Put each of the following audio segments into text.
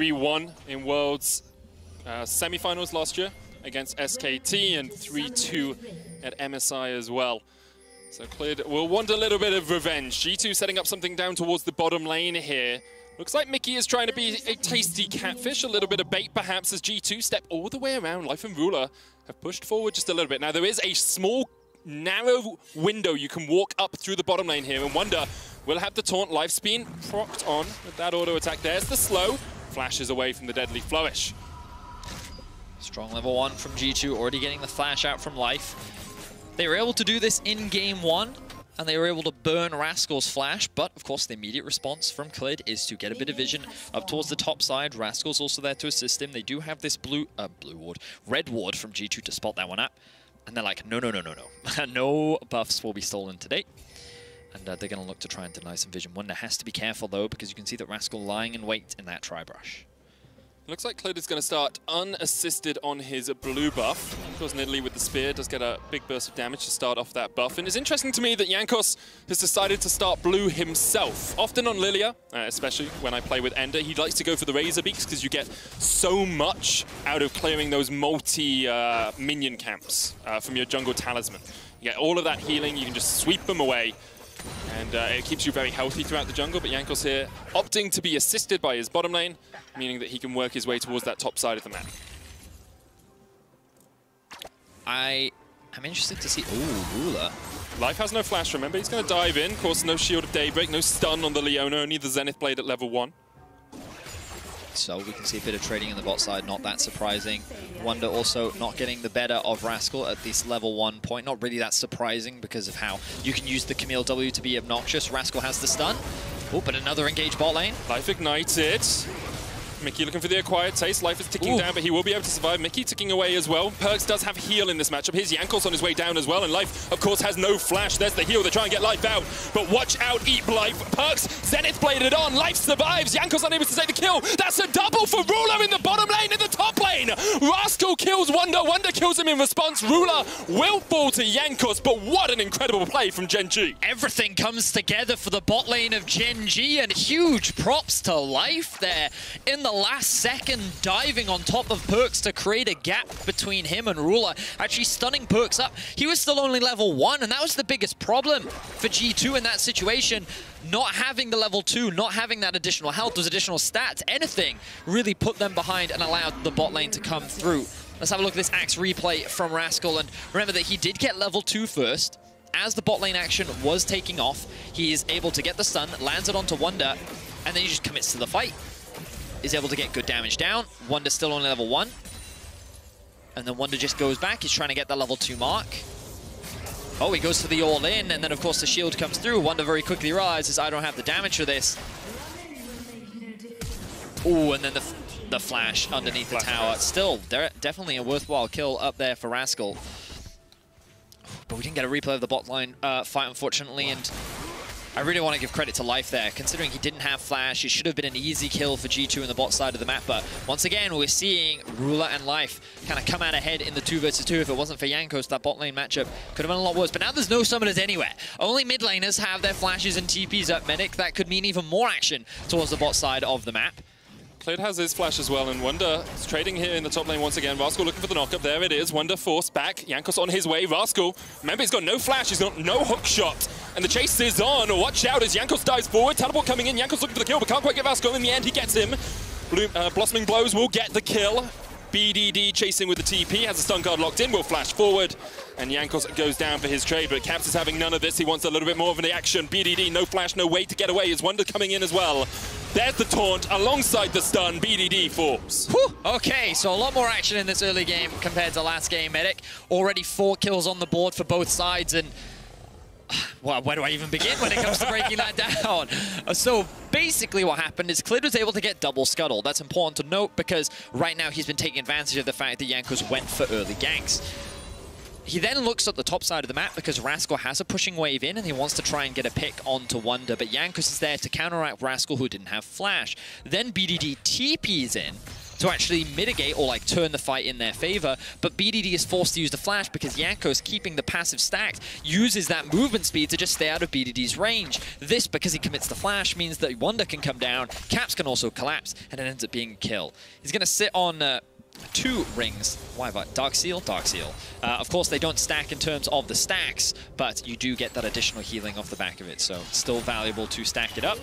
3-1 in Worlds semi-finals last year against SKT, and 3-2 at MSI as well. So Clid will want a little bit of revenge. G2 setting up something down towards the bottom lane here. Looks like Mickey is trying to be a tasty catfish, a little bit of bait perhaps as G2 step all the way around. Life and Ruler have pushed forward just a little bit. Now there is a small, narrow window you can walk up through the bottom lane here, and Wonder will have the taunt. Lifespeed procced on with that auto attack. There's the slow. Flashes away from the deadly flourish. Strong level 1 from G2, already getting the flash out from Life. They were able to do this in game 1, and they were able to burn Rascal's flash, but of course the immediate response from Clid is to get a bit of vision up towards the top side. Rascal's also there to assist him. They do have this red ward from G2 to spot that one up, and they're like, no. No buffs will be stolen today. And they're going to look to try and deny some vision. Wonder has to be careful though, because you can see that Rascal lying in wait in that tri-brush. Looks like Clid is going to start unassisted on his blue buff. Of course, Nidalee with the spear does get a big burst of damage to start off that buff. And it's interesting to me that Jankos has decided to start blue himself. Often on Lilia, especially when I play with Ender, he likes to go for the Razor Beaks because you get so much out of clearing those multi-minion camps from your jungle talisman. You get all of that healing, you can just sweep them away. And it keeps you very healthy throughout the jungle, but Jankos here opting to be assisted by his bottom lane, meaning that he can work his way towards that top side of the map. I am interested to see... Ooh, Ruler. Life has no flash, remember? He's going to dive in. Of course, no Shield of Daybreak, no stun on the Leona, only the Zenith Blade at level 1. So we can see a bit of trading in the bot side, not that surprising. Wonder also not getting the better of Rascal at this level 1 point. Not really that surprising because of how you can use the Camille W to be obnoxious. Rascal has the stun. Oh, but another engaged bot lane. Life ignited. Mickey looking for the acquired taste. Life is ticking down, but he will be able to survive. Mickey ticking away as well. Perks does have heal in this matchup. Here's Jankos on his way down as well, and Life, of course, has no flash. There's the heal. They try and get Life out, but watch out, eat Life. Perks, Zenith bladed on. Life survives. Jankos unable to take the kill. That's a double for Ruler in the bottom lane, in the top lane. Rascal kills Wonder. Wonder kills him in response. Ruler will fall to Jankos, but what an incredible play from Gen G. Everything comes together for the bot lane of Gen G, and huge props to Life there in the last second, diving on top of Perks to create a gap between him and Ruler, actually stunning Perks up. He was still only level 1, and that was the biggest problem for G2 in that situation. Not having the level 2, not having that additional health, those additional stats, anything really put them behind and allowed the bot lane to come through. Let's have a look at this Axe replay from Rascal, and remember that he did get level 2 first. As the bot lane action was taking off, he is able to get the stun, lands it onto Wonder, and then he just commits to the fight. Is able to get good damage down. Wonder still on level 1. And then Wonder just goes back. He's trying to get that level 2 mark. Oh, he goes for the all-in, and then of course the shield comes through. Wonder very quickly realizes, I don't have the damage for this. Ooh, and then the flash underneath the tower. Still, definitely a worthwhile kill up there for Rascal. But we didn't get a replay of the bot line fight, unfortunately, and I really want to give credit to Life there, considering he didn't have flash. It should have been an easy kill for G2 in the bot side of the map, but once again, we're seeing Ruler and Life kind of come out ahead in the 2 versus 2. If it wasn't for Jankos, that bot lane matchup could have been a lot worse. But now there's no summoners anywhere. Only mid laners have their flashes and TPs up Medic. That could mean even more action towards the bot side of the map. Clid has his flash as well, and Wonder is trading here in the top lane once again. Rascal looking for the knockup. There it is. Wonder forced back. Jankos on his way. Rascal, remember, he's got no flash. He's got no hook shot. And the chase is on. Watch out as Jankos dives forward. Teleport coming in. Jankos looking for the kill, but can't quite get Rascal. In the end, he gets him. Blossoming Blows will get the kill. BDD chasing with the TP. Has a stun guard locked in. Will flash forward. And Jankos goes down for his trade, but Caps is having none of this. He wants a little bit more of an action. BDD, no flash, no way to get away. Is Wonder coming in as well. There's the taunt alongside the stun. BDD falls. Whew. Okay, so a lot more action in this early game compared to last game, Medic. Already 4 kills on the board for both sides, and well, where do I even begin when it comes to breaking that down? So basically what happened is Clid was able to get double scuttle. That's important to note because right now he's been taking advantage of the fact that Jankos went for early ganks. He then looks at the top side of the map because Rascal has a pushing wave in and he wants to try and get a pick onto Wonder, but Jankos is there to counteract Rascal, who didn't have flash. Then BDD TPs in, to actually mitigate or like turn the fight in their favor. But BDD is forced to use the flash because Jankos, keeping the passive stacked, uses that movement speed to just stay out of BDD's range. This, because he commits the flash, means that Wonder can come down, Caps can also collapse, and it ends up being a kill. He's going to sit on 2 rings. Why about Dark Seal? Dark Seal. Of course, they don't stack in terms of the stacks, but you do get that additional healing off the back of it, so still valuable to stack it up.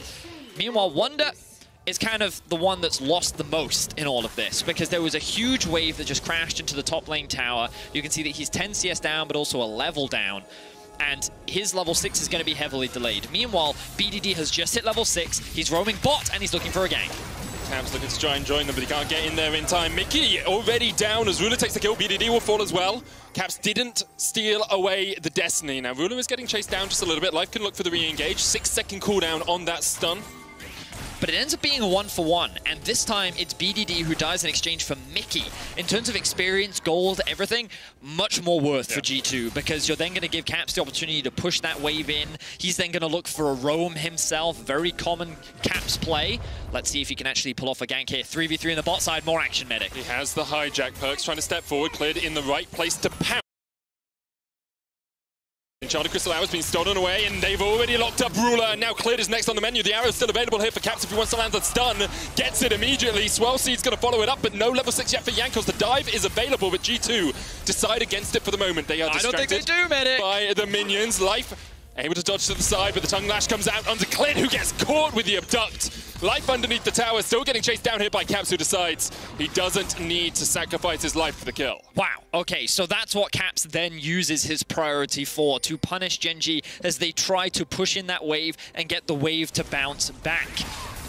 Meanwhile, Wonder is kind of the one that's lost the most in all of this, because there was a huge wave that just crashed into the top lane tower. You can see that he's 10 CS down, but also a level down, and his level 6 is going to be heavily delayed. Meanwhile, BDD has just hit level 6, he's roaming bot, and he's looking for a gank. Caps looking to try and join them, but he can't get in there in time. Mickey already down as Ruler takes the kill. BDD will fall as well. Caps didn't steal away the Destiny. Now, Ruler is getting chased down just a little bit. Life can look for the re-engage. 6-second cooldown on that stun. But it ends up being a 1-for-1, and this time it's BDD who dies in exchange for Mickey. In terms of experience, gold, everything, much more worth for G2, because you're then going to give Caps the opportunity to push that wave in. He's then going to look for a roam himself, very common Caps play. Let's see if he can actually pull off a gank here. 3v3 in the bot side, more action medic. He has the hijack. Perks trying to step forward, cleared in the right place to pounce. Enchanted Crystal Hour's been stolen away, and they've already locked up Ruler, and now Cleared is next on the menu. The arrow's still available here for Caps if he wants to land the stun. Gets it immediately. Swell Seed's going to follow it up, but no level 6 yet for Jankos. The dive is available, but G2 decide against it for the moment. They are distracted I don't think they do, medic. By the minions. Life able to dodge to the side, but the tongue lash comes out onto Cleared, who gets caught with the abduct. Life underneath the tower, still getting chased down here by Caps, who decides he doesn't need to sacrifice his life for the kill. Wow, okay, so that's what Caps then uses his priority for, to punish Gen G as they try to push in that wave and get the wave to bounce back.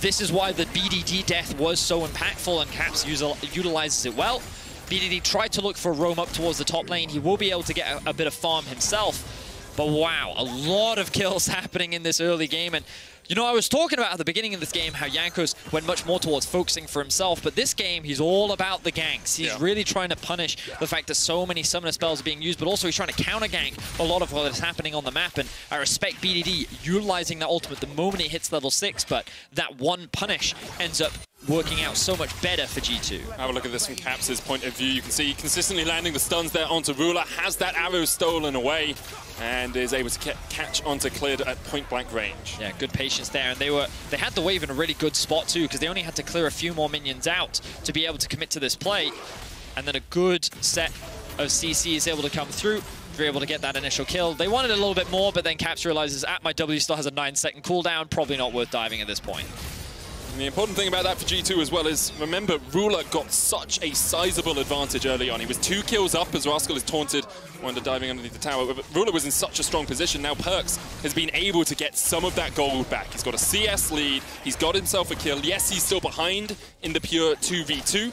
This is why the BDD death was so impactful, and Caps utilizes it well. BDD tried to look for a roam up towards the top lane. He will be able to get a bit of farm himself. But wow, a lot of kills happening in this early game. And, you know, I was talking about at the beginning of this game how Jankos went much more towards focusing for himself. But this game, he's all about the ganks. He's really trying to punish the fact that so many summoner spells are being used, but also he's trying to counter-gank a lot of what is happening on the map. And I respect BDD utilizing that ultimate the moment it hits level 6, but that one punish ends up working out so much better for G2. Have a look at this from Caps' point of view. You can see consistently landing the stuns there onto Ruler, has that arrow stolen away, and is able to catch onto Cleared at point-blank range. Yeah, good patience there, and they had the wave in a really good spot too, because they only had to clear a few more minions out to be able to commit to this play, and then a good set of CC is able to come through. They're able to get that initial kill. They wanted a little bit more, but then Caps realizes, my W still has a 9-second cooldown, probably not worth diving at this point. And the important thing about that for G2 as well is, remember, Ruler got such a sizable advantage early on. He was 2 kills up as Rascal is taunted Wonder diving underneath the tower. But Ruler was in such a strong position. Now Perks has been able to get some of that gold back. He's got a CS lead. He's got himself a kill. Yes, he's still behind in the pure 2v2,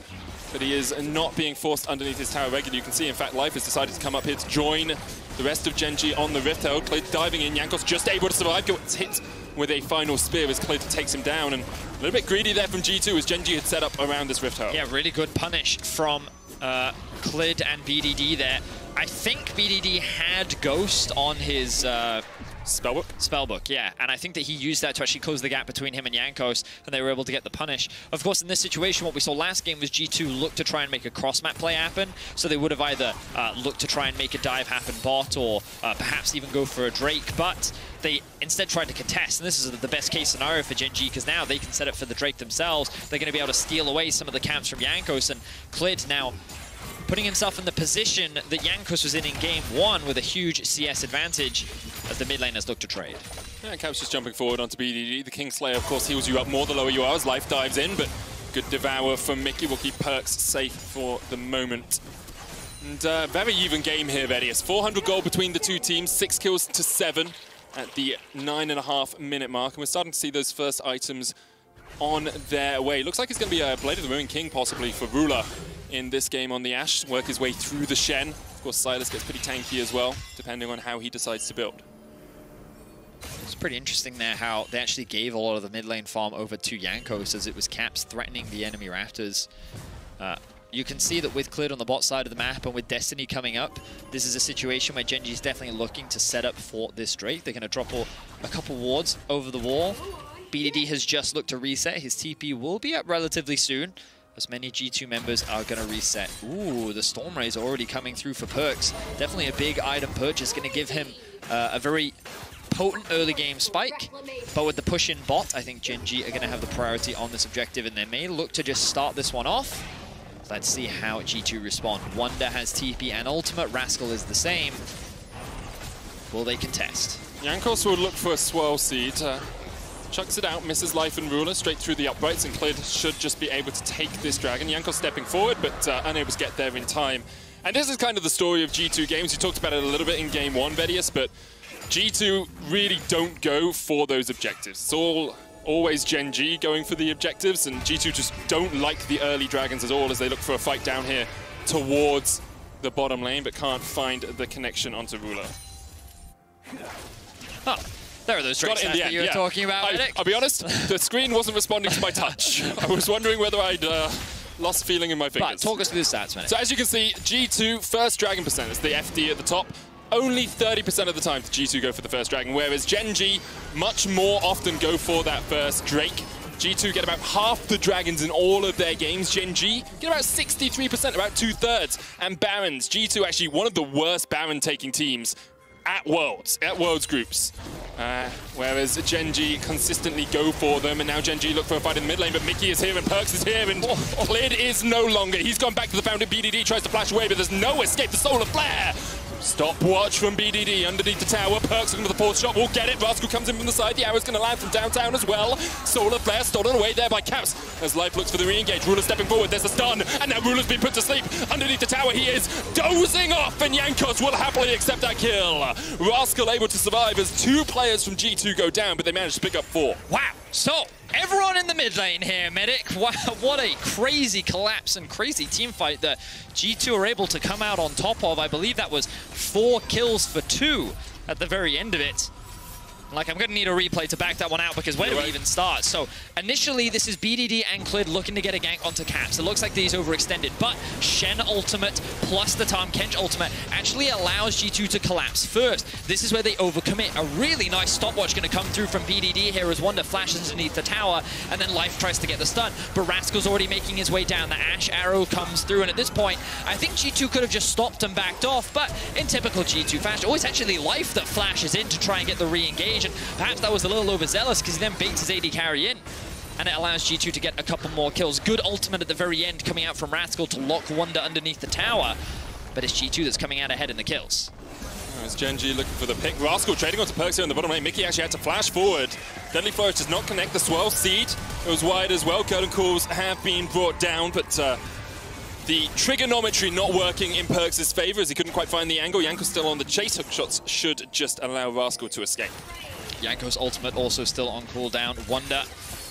but he is not being forced underneath his tower regularly. You can see, in fact, Life has decided to come up here to join the rest of Gen G on the Rift Herald. Cleared diving in. Jankos just able to survive. Gets hit with a final spear as Cleared takes him down. And a little bit greedy there from G2 as Gen G had set up around this Rift Herald. Yeah, really good punish from Cleared and BDD there. I think BDD had Ghost on his Spellbook? Spellbook, yeah. And I think that he used that to actually close the gap between him and Jankos, and they were able to get the punish. Of course, in this situation, what we saw last game was G2 looked to try and make a cross-map play happen, so they would have either looked to try and make a dive happen bot, or perhaps even go for a Drake, but they instead tried to contest, and this is the best case scenario for Gen G, because now they can set up for the Drake themselves. They're going to be able to steal away some of the camps from Jankos, and Cleared now putting himself in the position that Jankos was in game 1 with a huge CS advantage as the mid laners look to trade. Yeah, Caps just jumping forward onto BDD. The Kingslayer, of course, heals you up more the lower you are as Life dives in, but good devour from Mickey will keep Perks safe for the moment. And very even game here, Vedius. 400 gold between the two teams, 6 kills to 7 at the 9.5-minute mark, and we're starting to see those first items on their way. Looks like it's going to be a Blade of the Ruined King possibly for Ruler in this game on the Ashe, work his way through the Shen. Of course, Silas gets pretty tanky as well, depending on how he decides to build. It's pretty interesting there how they actually gave a lot of the mid lane farm over to Jankos, as it was Caps threatening the enemy Raptors. You can see that with Cleared on the bot side of the map and with Destiny coming up, this is a situation where Gen G is definitely looking to set up for this Drake. They're going to drop a couple wards over the wall. BDD has just looked to reset. His TP will be up relatively soon. as many G2 members are going to reset. Ooh, the Storm Rays are already coming through for Perks. Definitely a big item purchase, going to give him a very potent early game spike. But with the push in bot, I think Gen G are going to have the priority on this objective, and they may look to just start this one off. Let's see how G2 respond. Wonder has TP and ultimate. Rascal is the same. Will they contest? Jankos will look for a swirl seed. Chucks it out, misses life and ruler straight through the uprights, and Clid should just be able to take this dragon. Jankos stepping forward, but unable to get there in time. And this is kind of the story of G2 games. You talked about it a little bit in game one, Vedius, but G2 really don't go for those objectives. It's always Gen G going for the objectives, and G2 just don't like the early dragons at all as they look for a fight down here towards the bottom lane, but can't find the connection onto ruler. Oh. There are those tricks that you were talking about, I'll be honest, the screen wasn't responding to my touch. I was wondering whether I'd lost feeling in my fingers. But talk us through the stats, man. So as you can see, G2, first dragon percent, it's the FD at the top. Only 30% of the time does G2 go for the first dragon, whereas Gen G much more often go for that first Drake. G2 get about half the dragons in all of their games. Gen G get about 63%, about 2/3. And Barons, G2 actually one of the worst Baron taking teams at Worlds groups. Whereas Gen G consistently go for them, and now Gen G look for a fight in the mid lane, but Mickey is here and Perks is here, and Clid is no longer. He's gone back to the fountain. BDD tries to flash away, but there's no escape. The Solar Flare! Stopwatch from BDD underneath the tower. Perks looking for the fourth shot, will get it. Rascal comes in from the side. The arrow's going to land from downtown as well. Solar Flare stolen away there by Caps as Life looks for the re-engage. Ruler stepping forward, there's a stun, and now Ruler's been put to sleep. Underneath the tower he is dozing off, and Jankos will happily accept that kill. Rascal able to survive as 2 players from G2 go down, but they managed to pick up 4. Wow, so everyone in the mid lane here, Medic. What a crazy collapse and crazy team fight that G2 are able to come out on top of. I believe that was 4 kills for 2 at the very end of it. Like, I'm going to need a replay to back that one out, because where do we even start? So, initially, this is BDD and Clid looking to get a gank onto Caps. It looks like these overextended, but Shen ultimate plus the Tahm Kench ultimate actually allows G2 to collapse first. This is where they overcommit. A really nice stopwatch going to come through from BDD here as Wonder flashes underneath the tower, and then Life tries to get the stun. But Rascal's already making his way down. The Ash arrow comes through, and at this point, I think G2 could have just stopped and backed off, but in typical G2 fashion, always actually Life that flashes in to try and get the re-engage. And perhaps that was a little overzealous because he then baits his AD carry in, and it allows G2 to get a couple more kills. Good ultimate at the very end coming out from Rascal to lock Wonder underneath the tower, but it's G2 that's coming out ahead in the kills. It's Gen G looking for the pick. Rascal trading onto Perks here on the bottom lane. Mickey actually had to flash forward. Deadly Flourish does not connect the swirl seed. It was wide as well. Curtain calls have been brought down, but the trigonometry not working in Perks' favor as he couldn't quite find the angle. Jankos still on the chase. Hook shots should just allow Rascal to escape. Jankos' ultimate also still on cooldown. Wonder,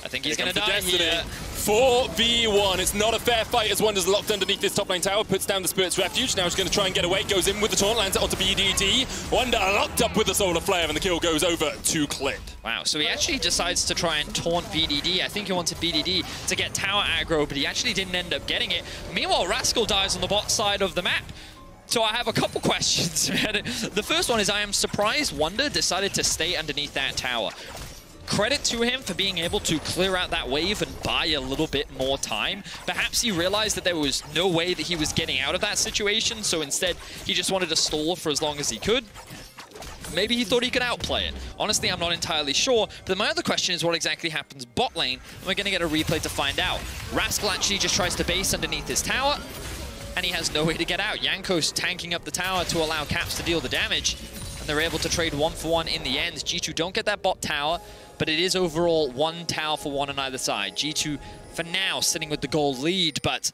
I think he's going to die here. 4v1. It's not a fair fight as Wonder's locked underneath this top lane tower, puts down the Spirit's Refuge. Now he's going to try and get away, goes in with the taunt, lands it onto BDD. Wonder locked up with the Solar Flare, and the kill goes over to Clid. Wow, so he actually decides to try and taunt BDD. I think he wanted BDD to get tower aggro, but he actually didn't end up getting it. Meanwhile, Rascal dies on the bot side of the map. So I have a couple questions, man. The first one is I am surprised Wonder decided to stay underneath that tower. Credit to him for being able to clear out that wave and buy a little bit more time. Perhaps he realized that there was no way that he was getting out of that situation, so instead he just wanted to stall for as long as he could. Maybe he thought he could outplay it. Honestly, I'm not entirely sure. But my other question is what exactly happens bot lane, and we're going to get a replay to find out. Rascal actually just tries to base underneath his tower, and he has no way to get out. Jankos tanking up the tower to allow Caps to deal the damage, and they're able to trade 1-for-1 in the end. G2 don't get that bot tower, but it is overall 1 tower for 1 on either side. G2, for now, sitting with the gold lead, but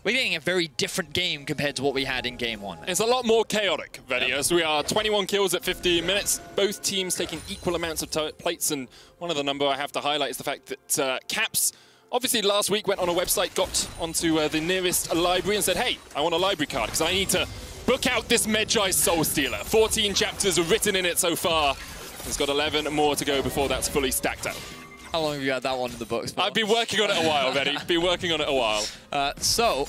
we're getting a very different game compared to what we had in Game 1. It's a lot more chaotic, Vedius. We are 21 kills at 15 minutes. Both teams taking equal amounts of plates, and one of the number I have to highlight is the fact that Caps obviously last week went on a website, got onto the nearest library and said, hey, I want a library card because I need to book out this Medjai Soul Stealer. 14 chapters are written in it so far. It's got 11 more to go before that's fully stacked up. How long have you had that one in the books for? I've been working on it a while, Reddy. Been working on it a while. So,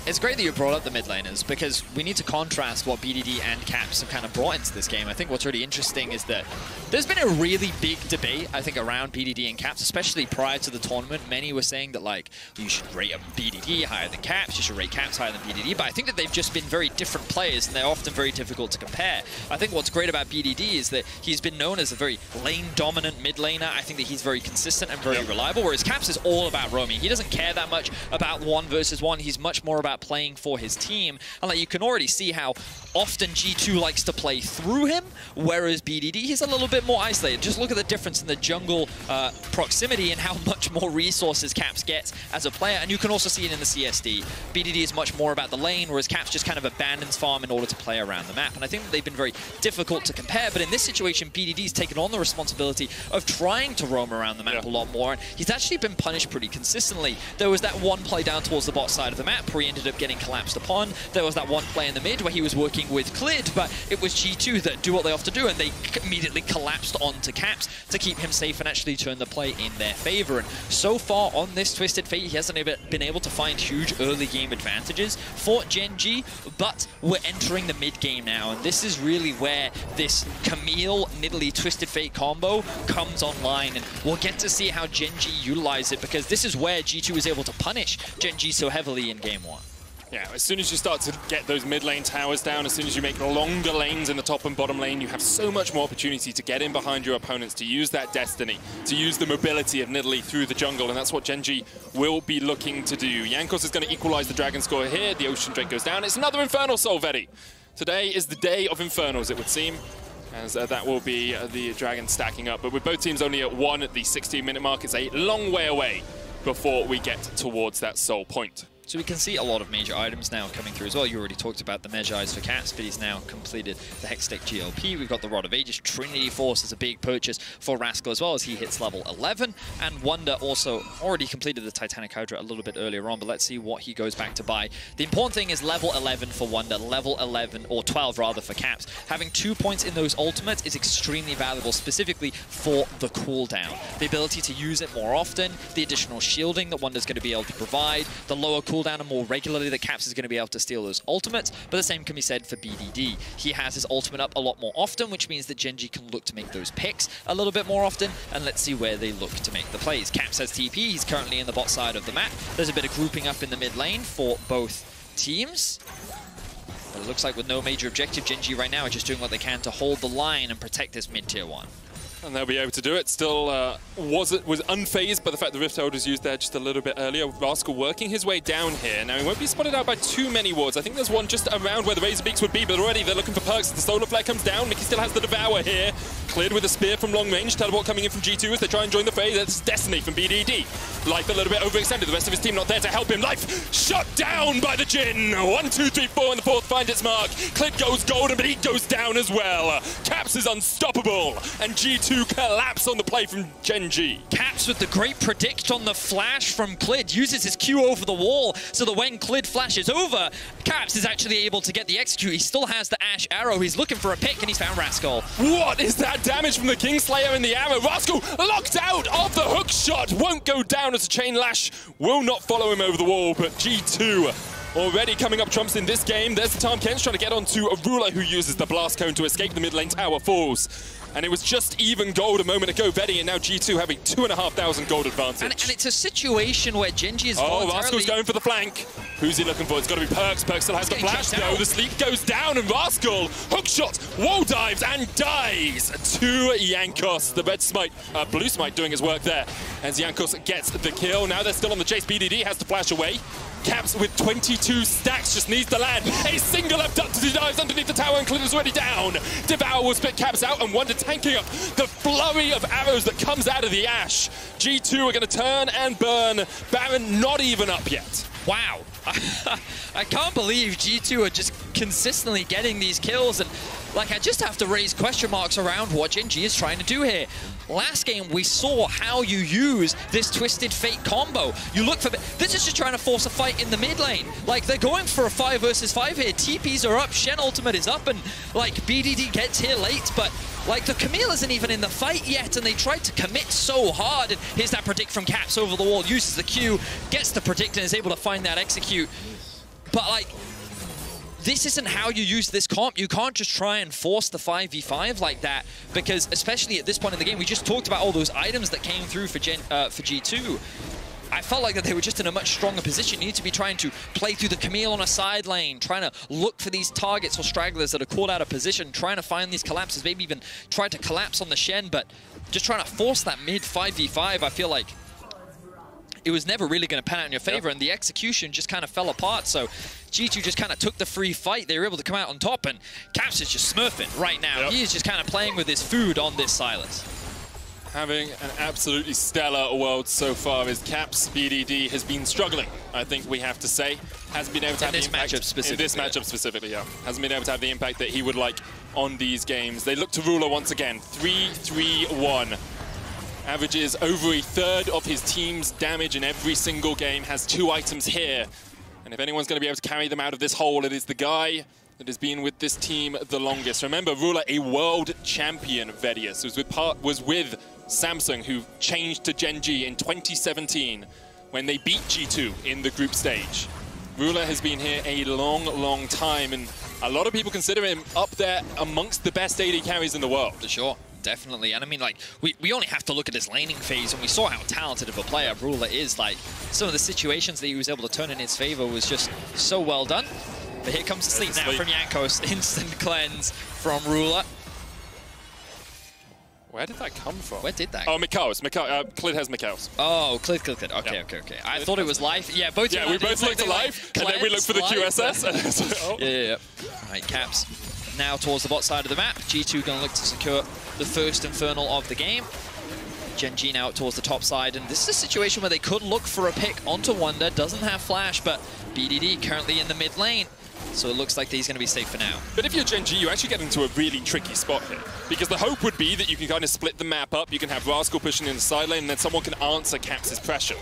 It's great that you brought up the mid laners, because we need to contrast what BDD and Caps have kind of brought into this game. I think what's really interesting is that there's been a really big debate, I think, around BDD and Caps, especially prior to the tournament. Many were saying that, like, you should rate a BDD higher than Caps, you should rate Caps higher than BDD, but I think that they've just been very different players, and they're often very difficult to compare. I think what's great about BDD is that he's been known as a very lane-dominant mid laner. I think that he's very consistent and very reliable, whereas Caps is all about roaming. He doesn't care that much about 1 versus 1. He's much more about playing for his team, and like you can already see how often G2 likes to play through him, whereas BDD, he's a little bit more isolated. Just look at the difference in the jungle proximity and how much more resources Caps gets as a player, and you can also see it in the CSD. BDD is much more about the lane, whereas Caps just kind of abandons farm in order to play around the map, and I think that they've been very difficult to compare, but in this situation, BDD's taken on the responsibility of trying to roam around the map a lot more, and he's actually been punished pretty consistently. There was that one play down towards the bot side of the map where he ended up getting collapsed upon. There was that one play in the mid where he was working with Clid, but it was G2 that do what they have to do, and they immediately collapsed onto Caps to keep him safe and actually turn the play in their favor. And so far on this Twisted Fate, he hasn't been able to find huge early game advantages for Gen G, but we're entering the mid game now, and this is really where this Camille Nidalee Twisted Fate combo comes online, and we'll get to see how Gen G utilize it, because this is where G2 is able to punish Gen G so heavily in game 1. Yeah, as soon as you start to get those mid lane towers down, as soon as you make longer lanes in the top and bottom lane, you have so much more opportunity to get in behind your opponents, to use that destiny, to use the mobility of Nidalee through the jungle, and that's what Gen G will be looking to do. Jankos is going to equalize the Dragon score here. The Ocean Drake goes down. It's another Infernal Soul, Vedi. Today is the day of Infernals, it would seem, as that will be the Dragon stacking up. But with both teams only at 1 at the 16-minute mark, it's a long way away before we get towards that Soul point. So we can see a lot of major items now coming through as well. You already talked about the Mejai's for Caps, but he's now completed the Hextech GLP. We've got the Rod of Ages. Trinity Force is a big purchase for Rascal as well, as he hits level 11. And Wonder also already completed the Titanic Hydra a little bit earlier on, but let's see what he goes back to buy. The important thing is level 11 for Wonder, level 11, or 12 rather, for Caps. Having 2 points in those ultimates is extremely valuable, specifically for the cooldown. The ability to use it more often, the additional shielding that Wonder's going to be able to provide, the lower cooldown and more regularly that Caps is going to be able to steal those ultimates, but the same can be said for BDD. He has his ultimate up a lot more often, which means that Gen G can look to make those picks a little bit more often, and let's see where they look to make the plays. Caps has TP, he's currently in the bot side of the map. There's a bit of grouping up in the mid lane for both teams. But it looks like with no major objective, Gen G right now are just doing what they can to hold the line and protect this mid-tier 1. And they'll be able to do it. Still was unfazed by the fact the Rift Herald was used there just a little bit earlier. Rascal working his way down here. Now, he won't be spotted out by too many wards. I think there's one just around where the Razor Beaks would be, but already they're looking for perks. The Solar Flare comes down. Mickey still has the Devour here. Cleared with a spear from long range. Teleport coming in from G2 as they try and join the fray. That's Destiny from BDD. Life a little bit overextended. The rest of his team not there to help him. Life shut down by the Jhin. 1, 2, 3, 4, and the 4th finds its mark. Clid goes golden, but he goes down as well. Caps is unstoppable, and G2 collapse on the play from Gen G. Caps with the great predict on the flash from Clid, uses his Q over the wall so that when Clid flashes over, Caps is actually able to get the execute. He still has the Ash Arrow. He's looking for a pick, and he's found Rascal. What is that damage from the Kingslayer and the arrow? Rascal locked out of the hook shot. Won't go down as a Chain Lash will not follow him over the wall, but G2 already coming up trumps in this game. There's the Tahm Kench trying to get onto a Ruler who uses the Blast Cone to escape the mid lane tower falls. And it was just even gold a moment ago, Vedi, and now G2 having 2,500 gold advantage. And it's a situation where Gen G is Rascal's going for the flank. Who's he looking for? It's got to be Perks. Perks still has the flash, though. The sleep goes down, and Rascal hookshot, wall dives, and dies to Jankos. The red smite, blue smite doing his work there, as Jankos gets the kill. Now they're still on the chase. BDD has to flash away. Caps with 22 stacks just needs to land. A single left up to the dives underneath the tower, and Clid is already down. Devour will spit Caps out, and Wonder tanking up the flurry of arrows that comes out of the Ash. G2 are going to turn and burn. Baron not even up yet. Wow. I can't believe G2 are just consistently getting these kills, and like I just have to raise question marks around what Gen G is trying to do here. Last game, we saw how you use this Twisted Fate combo. You look for... This is just trying to force a fight in the mid lane. Like, they're going for a 5 versus 5 here. TPs are up, Shen ultimate is up, and, like, BDD gets here late, but, like, the Camille isn't even in the fight yet, and they tried to commit so hard. And here's that predict from Caps over the wall, uses the Q, gets the predict, and is able to find that execute. But, like, this isn't how you use this comp. You can't just try and force the 5v5 like that, because especially at this point in the game, we just talked about all those items that came through for G2. I felt like that they were just in a much stronger position. You need to be trying to play through the Camille on a side lane, trying to look for these targets or stragglers that are caught out of position, trying to find these collapses, maybe even try to collapse on the Shen, but just trying to force that mid 5v5, I feel like it was never really going to pan out in your favor, and the execution just kind of fell apart. So G2 just kind of took the free fight. They were able to come out on top, and Caps is just smurfing right now. Yep. He is just kind of playing with his food on this Silas. Having an absolutely stellar world so far as Caps. BDD has been struggling, I think we have to say. Hasn't been able to have the impact. In this matchup specifically, yeah. Hasn't been able to have the impact that he would like on these games. They look to Ruler once again. 3-3-1. Averages over a third of his team's damage in every single game. Has 2 items here. And if anyone's going to be able to carry them out of this hole, it is the guy that has been with this team the longest. Remember, Ruler, a world champion, Vedius, was with Samsung, who changed to Gen G in 2017 when they beat G2 in the group stage. Ruler has been here a long, long time, and a lot of people consider him up there amongst the best AD carries in the world. For sure. Definitely. And I mean, like, we only have to look at his laning phase, and we saw how talented of a player Ruler is. Like, some of the situations that he was able to turn in his favor was just so well done. But here comes the sleep now from Jankos. Instant cleanse from Ruler. Where did that come from? Where did that come? Oh, Mikaos. Clid has Mikaos. Oh, Clid. Okay, yep. okay. I thought it was life. Yeah, both. Yeah, we both looked at life, and then we looked for the QSS. And it's like, oh. Yeah. All right, Caps now towards the bot side of the map. G2 going to look to secure the first Infernal of the game. Gen G now towards the top side, and this is a situation where they could look for a pick onto Wonder. Doesn't have flash, but BDD currently in the mid lane. So it looks like he's going to be safe for now. But if you're Gen G, you actually get into a really tricky spot here. Because the hope would be that you can kind of split the map up. You can have Rascal pushing in the side lane, and then someone can answer Caps' pressure.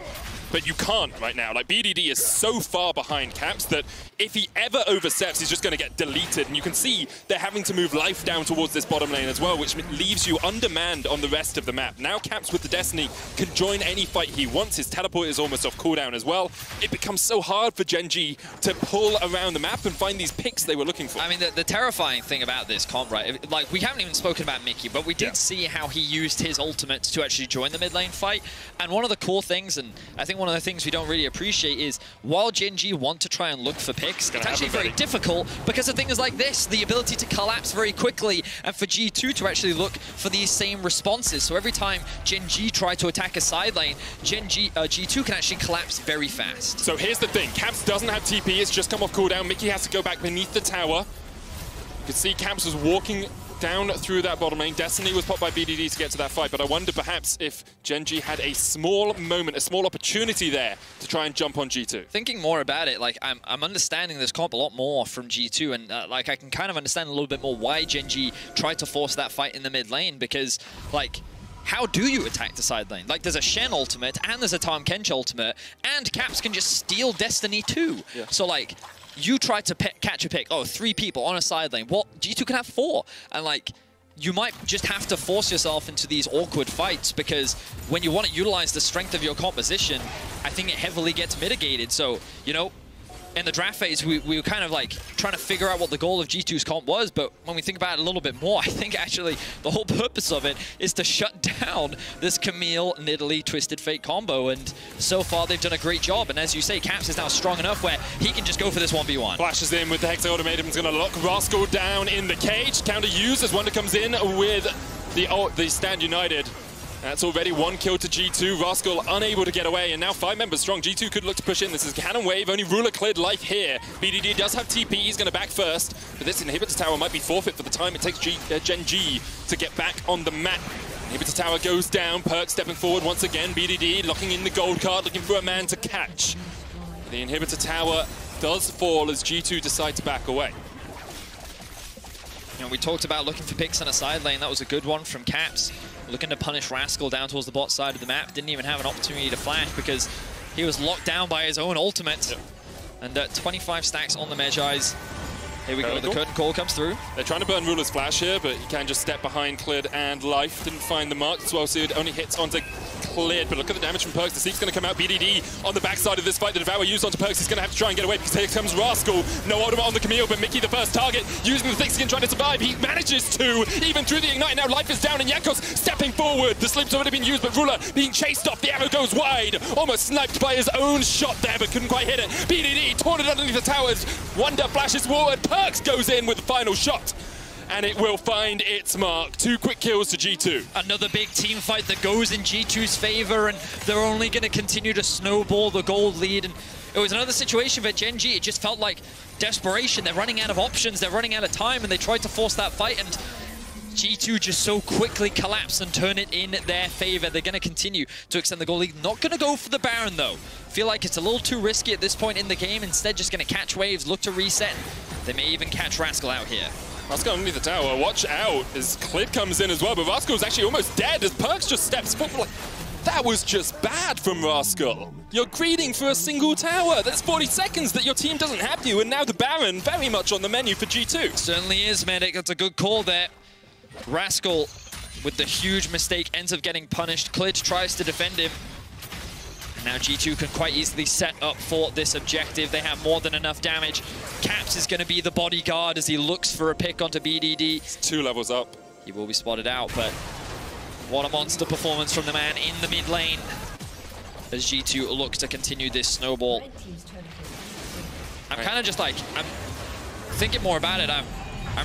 But you can't right now. Like, BDD is so far behind Caps that if he ever oversteps, he's just going to get deleted. And you can see they're having to move life down towards this bottom lane as well, which leaves you undermanned on the rest of the map. Now Caps with the Destiny can join any fight he wants. His teleport is almost off cooldown as well. It becomes so hard for Gen G to pull around the map and find these picks they were looking for. I mean, the terrifying thing about this comp, right? Like, we haven't even spoken about Mickey, but we did see how he used his ultimate to actually join the mid lane fight. And one of the cool things, and I think one of the things we don't really appreciate, is while Gen G want to try and look for picks, it's actually very difficult because of things like this, the ability to collapse very quickly, and for G2 to actually look for these same responses. So every time Gen G try to attack a side lane, G2 can actually collapse very fast. So here's the thing, Caps doesn't have TP, it's just come off cooldown. Mickey has to go back beneath the tower. You can see Caps was walking down through that bottom lane. Destiny was popped by BDD to get to that fight, but I wonder perhaps if Gen G had a small moment, a small opportunity there to try and jump on G2. Thinking more about it, like, I'm understanding this comp a lot more from G2, and like, I can kind of understand a little bit more why Gen G tried to force that fight in the mid lane, because, like, how do you attack the side lane? Like, there's a Shen ultimate, and there's a Tahm Kench ultimate, and Caps can just steal Destiny too. Yeah. So, like, you try to catch a pick, 3 people on a side lane. Well, G2 can have 4. And, like, you might just have to force yourself into these awkward fights, because when you want to utilize the strength of your composition, I think it heavily gets mitigated. So, you know, in the draft phase, we were kind of like trying to figure out what the goal of G2's comp was, but when we think about it a little bit more, I think actually the whole purpose of it is to shut down this Camille, Nidalee, Twisted Fate combo, and so far they've done a great job. And as you say, Caps is now strong enough where he can just go for this 1v1. Flashes in with the Hexa Ultimatum, is going to lock Rascal down in the cage. Counter used as Wonder comes in with the Stand United. That's already 1 kill to G2. Rascal unable to get away, and now 5 members strong. G2 could look to push in. This is Cannon Wave. Only Ruler cleared life here. BDD does have TP. He's going to back first, but this inhibitor tower might be forfeit for the time it takes Gen G to get back on the map. Inhibitor tower goes down. Perk stepping forward once again. BDD locking in the gold card, looking for a man to catch. The inhibitor tower does fall as G2 decide to back away. You know, we talked about looking for picks on a side lane. That was a good one from Caps. Looking to punish Rascal down towards the bot side of the map. Didn't even have an opportunity to flash because he was locked down by his own ultimate. Yep. And 25 stacks on the Medjais. Here we go, the curtain call comes through. They're trying to burn Ruler's flash here, but he can just step behind Clid and Life. Didn't find the mark as well, so it only hits onto cleared, but look at the damage from Perks. The Sleep's going to come out. BDD on the backside of this fight. The Devour used onto Perks. He's going to have to try and get away because here comes Rascal. No ultimate on the Camille, but Mickey the first target, using the thick skin, trying to survive. He manages to, even through the Ignite. Now life is down, and Jankos stepping forward. The Sleep's already been used, but Ruler being chased off. The arrow goes wide. Almost sniped by his own shot there, but couldn't quite hit it. BDD torn it underneath the towers. Wonder flashes forward. Perks goes in with the final shot, and it will find its mark. 2 quick kills to G2. Another big team fight that goes in G2's favor, and they're only going to continue to snowball the gold lead. And it was another situation for Gen G. It just felt like desperation. They're running out of options. They're running out of time, and they tried to force that fight, and G2 just so quickly collapse and turn it in their favor. They're going to continue to extend the goal lead. Not going to go for the Baron, though. Feel like it's a little too risky at this point in the game. Instead, just going to catch waves, look to reset. They may even catch Rascal out here. Rascal underneath the tower. Watch out as Clid comes in as well, but Rascal's actually almost dead as Perks just steps forward. That was just bad from Rascal. You're greeding for a single tower. That's 40 seconds that your team doesn't have you, and now the Baron very much on the menu for G2. Certainly is, Medic. That's a good call there. Rascal, with the huge mistake, ends up getting punished. Clid tries to defend him. Now G2 can quite easily set up for this objective. They have more than enough damage. Caps is going to be the bodyguard as he looks for a pick onto BDD. It's 2 levels up. He will be spotted out, but what a monster performance from the man in the mid lane as G2 looks to continue this snowball. I'm kind of just like, I'm thinking more about it. I'm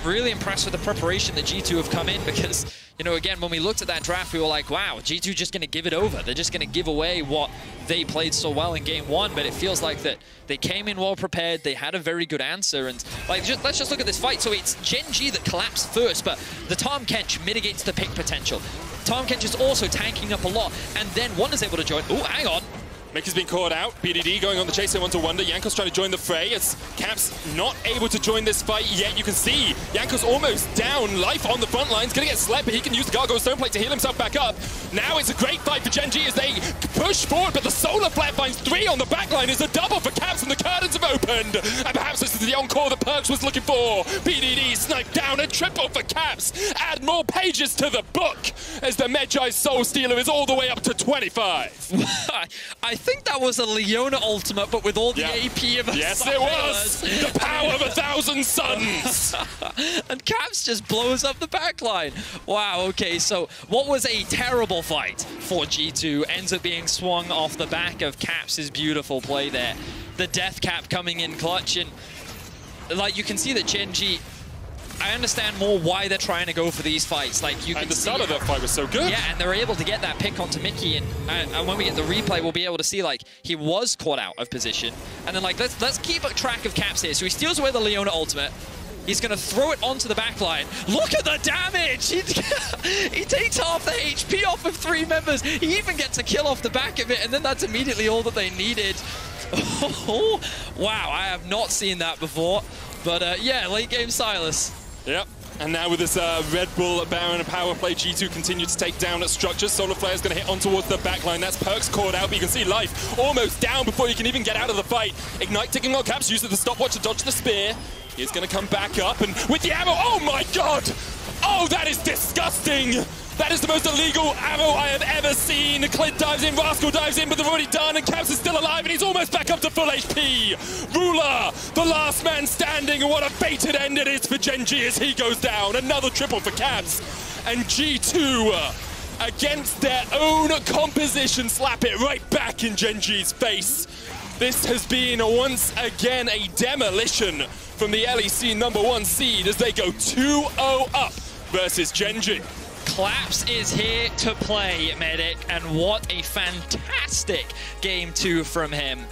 really impressed with the preparation that G2 have come in because, you know, again, when we looked at that draft, we were like, wow, G2 just going to give it over. They're just going to give away what they played so well in game 1, but it feels like that they came in well prepared. They had a very good answer, and like, let's just look at this fight. So it's Gen G that collapsed first, but the Tahm Kench mitigates the pick potential. Tahm Kench is also tanking up a lot, and then one is able to join. Oh, hang on. Mickey's been caught out. BDD going on the chase here onto Wonder. Jankos trying to join the fray as Caps not able to join this fight yet. You can see Jankos almost down. Life on the front lines. Gonna get slept, but he can use the Gargoyle Stoneplate to heal himself back up. Now it's a great fight for Gen G as they push forward, but the Solar Flare finds 3 on the backline. Is a double for Caps, and the curtains have opened. And perhaps this is the encore that Perks was looking for. BDD sniped down, a triple for Caps. Add more pages to the book as the Medjai Soul Stealer is all the way up to 25. I think that was a Leona ultimate, but with all the AP of a Yes, it was! The power of 1,000 suns! And Caps just blows up the backline. Wow, okay, so what was a terrible fight for G2 ends up being swung off the back of Caps' beautiful play there. The Death Cap coming in clutch, and like you can see that Gen G, I understand more why they're trying to go for these fights. Like you can the start of that fight was so good. Yeah, and they're able to get that pick onto Mickey, and when we get the replay, we'll be able to see like he was caught out of position, and then like let's keep a track of Caps here. So he steals away the Leona ultimate. He's going to throw it onto the backline. Look at the damage! He takes half the HP off of 3 members. He even gets a kill off the back of it, and then that's immediately all that they needed. Oh, wow, I have not seen that before. But yeah, late game Silas. Yep. And now with this Red Bull Baron power play, G2 continue to take down structures. Solar Flare is going to hit on towards the backline. That's Perks caught out, but you can see Life almost down before you can even get out of the fight. Ignite ticking on Caps, uses the stopwatch to dodge the spear. He's going to come back up, and with the ammo, oh my god! Oh, that is disgusting! That is the most illegal arrow I have ever seen. Clid dives in, Rascal dives in, but they're already done, and Caps is still alive, and he's almost back up to full HP. Ruler, the last man standing, and what a fated end it is for Gen G as he goes down. Another triple for Caps, and G2, against their own composition, slap it right back in Gen G's face. This has been once again a demolition from the LEC #1 seed as they go 2-0 up versus Gen G. Claps is here to play, Medic, and what a fantastic game 2 from him.